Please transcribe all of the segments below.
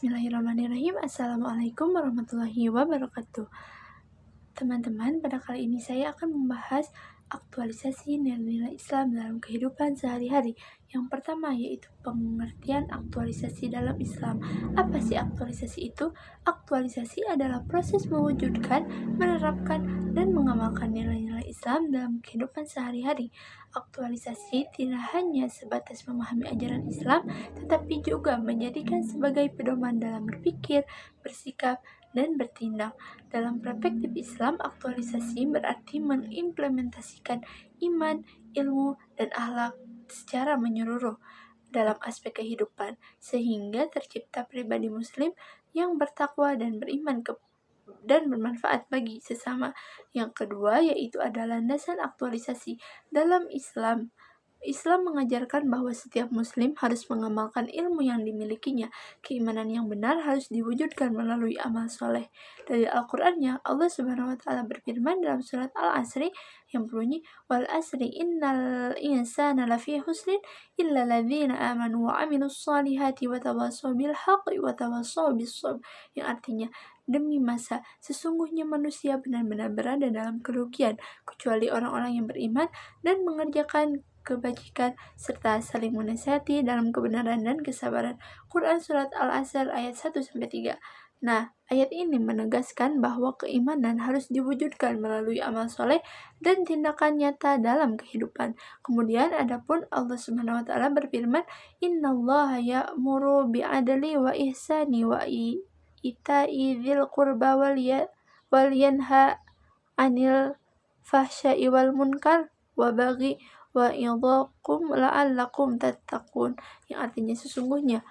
Bismillahirrahmanirrahim. Assalamualaikum warahmatullahi wabarakatuh. Teman-teman, pada kali ini saya akan membahas aktualisasi nilai-nilai Islam dalam kehidupan sehari-hari. Yang pertama yaitu pengertian aktualisasi dalam Islam. Apa sih aktualisasi itu? Aktualisasi adalah proses mewujudkan, menerapkan, dan mengamalkan nilai-nilai Islam dalam kehidupan sehari-hari. Aktualisasi tidak hanya sebatas memahami ajaran Islam, tetapi juga menjadikan sebagai pedoman dalam berpikir, bersikap, dan bertindak. Dalam perspektif Islam, aktualisasi berarti mengimplementasikan iman, ilmu, dan akhlak secara menyeluruh dalam aspek kehidupan, sehingga tercipta pribadi muslim yang bertakwa dan beriman dan bermanfaat bagi sesama. Yang kedua yaitu ada landasan aktualisasi dalam Islam. Islam mengajarkan bahwa setiap muslim harus mengamalkan ilmu yang dimilikinya. Keimanan yang benar harus diwujudkan melalui amal soleh. Dari Al-Qur'annya, Allah Subhanahu wa taala berfirman dalam surat Al-Asri yang berbunyi, "Wal asri innal insana lafi husrin illa ladzina amanu wa amilus solihati wa tawassaw bil haqqi wa tawassaw bis sabr." Yang artinya, demi masa, sesungguhnya manusia benar-benar berada dalam kerugian, kecuali orang-orang yang beriman dan mengerjakan kebajikan serta saling menasihati dalam kebenaran dan kesabaran. Quran Surat Al-Asr ayat 1-3. Nah, ayat ini menegaskan bahwa keimanan harus diwujudkan melalui amal soleh dan tindakan nyata dalam kehidupan. Kemudian adapun Allah Subhanahu wa taala berfirman, "Innallaha ya'muru bi'adli wa ihsani wa ita'i dzil qurba wal yanha 'anil fahsya'i wal munkar wa baghi wa idzakum la'allakum tattaqun." Yang artinya sesungguhnya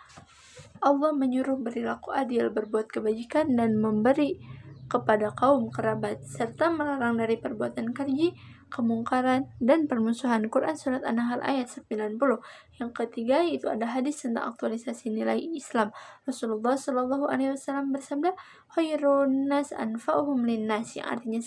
Allah menyuruh berlaku adil, berbuat kebajikan, dan memberi kepada kaum kerabat, serta melarang dari perbuatan keji, kemungkaran, dan permusuhan. Quran Surat An-Nahl ayat 90. Yang ketiga yaitu ada hadis tentang aktualisasi nilai Islam. Rasulullah Shallallahu Alaihi Wasallam bersabda, "Khairun nas anfa'uhum linnas." Yang artinya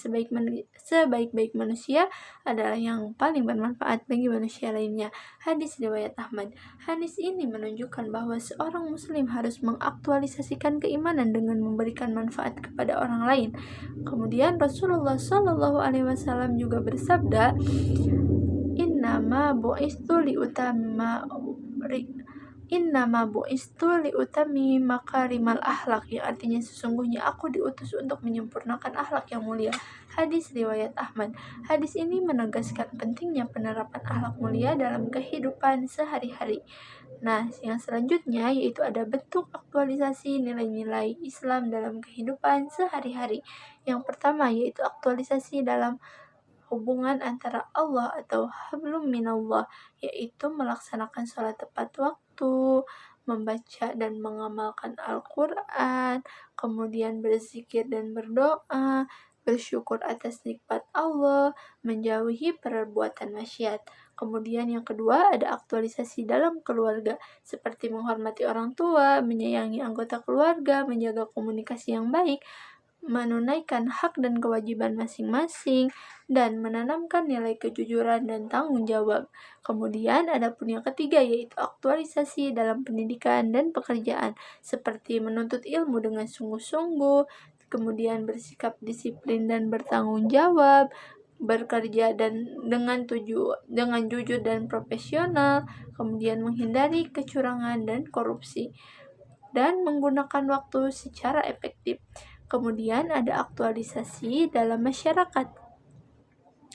sebaik-baik manusia adalah yang paling bermanfaat bagi manusia lainnya. Hadis riwayat Ahmad. Hadis ini menunjukkan bahwa seorang muslim harus mengaktualisasikan keimanan dengan memberikan manfaat kepada orang lain. Kemudian Rasulullah Shallallahu Alaihi Wasallam juga bersabda, Innama bu'istu liutami makarimal akhlak. Yang artinya sesungguhnya aku diutus untuk menyempurnakan akhlak yang mulia. Hadis riwayat Ahmad. Hadis ini menegaskan pentingnya penerapan akhlak mulia dalam kehidupan sehari-hari. Nah, yang selanjutnya yaitu ada bentuk aktualisasi nilai-nilai Islam dalam kehidupan sehari-hari. Yang pertama yaitu aktualisasi dalam hubungan antara Allah atau hablum minallah, yaitu melaksanakan sholat tepat waktu, membaca dan mengamalkan Al-Quran, kemudian berzikir dan berdoa, bersyukur atas nikmat Allah, menjauhi perbuatan maksiat. Kemudian yang kedua ada aktualisasi dalam keluarga, seperti menghormati orang tua, menyayangi anggota keluarga, menjaga komunikasi yang baik, menunaikan hak dan kewajiban masing-masing, dan menanamkan nilai kejujuran dan tanggung jawab. Kemudian adapun yang ketiga yaitu aktualisasi dalam pendidikan dan pekerjaan, seperti menuntut ilmu dengan sungguh-sungguh, kemudian bersikap disiplin dan bertanggung jawab, bekerja dengan jujur dan profesional, kemudian menghindari kecurangan dan korupsi, dan menggunakan waktu secara efektif. Kemudian ada aktualisasi dalam masyarakat,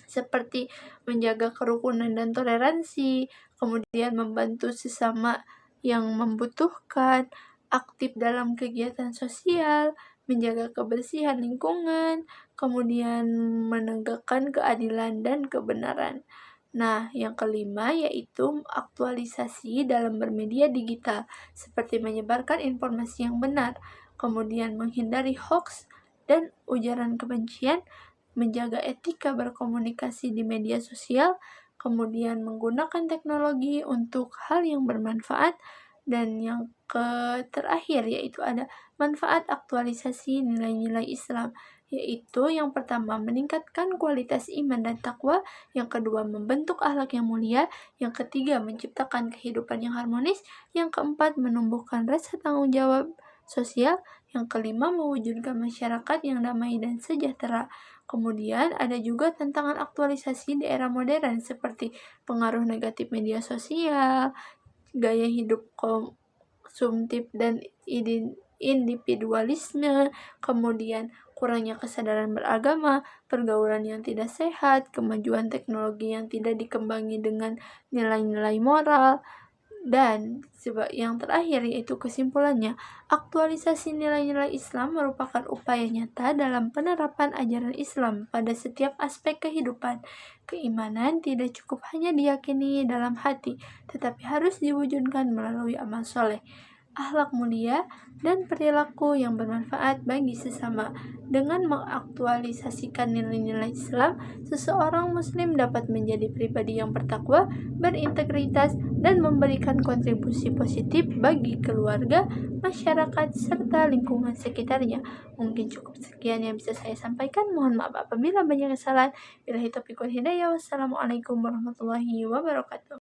seperti menjaga kerukunan dan toleransi, kemudian membantu sesama yang membutuhkan, aktif dalam kegiatan sosial, menjaga kebersihan lingkungan, kemudian menegakkan keadilan dan kebenaran. Nah, yang kelima yaitu aktualisasi dalam bermedia digital, seperti menyebarkan informasi yang benar, kemudian menghindari hoaks dan ujaran kebencian, menjaga etika berkomunikasi di media sosial, kemudian menggunakan teknologi untuk hal yang bermanfaat, dan yang terakhir yaitu ada manfaat aktualisasi nilai-nilai Islam, yaitu yang pertama meningkatkan kualitas iman dan takwa, yang kedua membentuk akhlak yang mulia, yang ketiga menciptakan kehidupan yang harmonis, yang keempat menumbuhkan rasa tanggung jawab sosial. Yang kelima, mewujudkan masyarakat yang damai dan sejahtera. Kemudian ada juga tantangan aktualisasi di era modern seperti pengaruh negatif media sosial, gaya hidup konsumtif dan individualisme, kemudian kurangnya kesadaran beragama, pergaulan yang tidak sehat, kemajuan teknologi yang tidak dikembangi dengan nilai-nilai moral, dan yang terakhir yaitu kesimpulannya, aktualisasi nilai-nilai Islam merupakan upaya nyata dalam penerapan ajaran Islam pada setiap aspek kehidupan. Keimanan tidak cukup hanya diyakini dalam hati, tetapi harus diwujudkan melalui amal soleh, akhlak mulia, dan perilaku yang bermanfaat bagi sesama. Dengan mengaktualisasikan nilai-nilai Islam, seseorang Muslim dapat menjadi pribadi yang bertakwa, berintegritas, dan memberikan kontribusi positif bagi keluarga, masyarakat, serta lingkungan sekitarnya. Mungkin cukup sekian yang bisa saya sampaikan. Mohon maaf apabila banyak kesalahan. Billahi taufiq wal hidayah. Wassalamualaikum warahmatullahi wabarakatuh.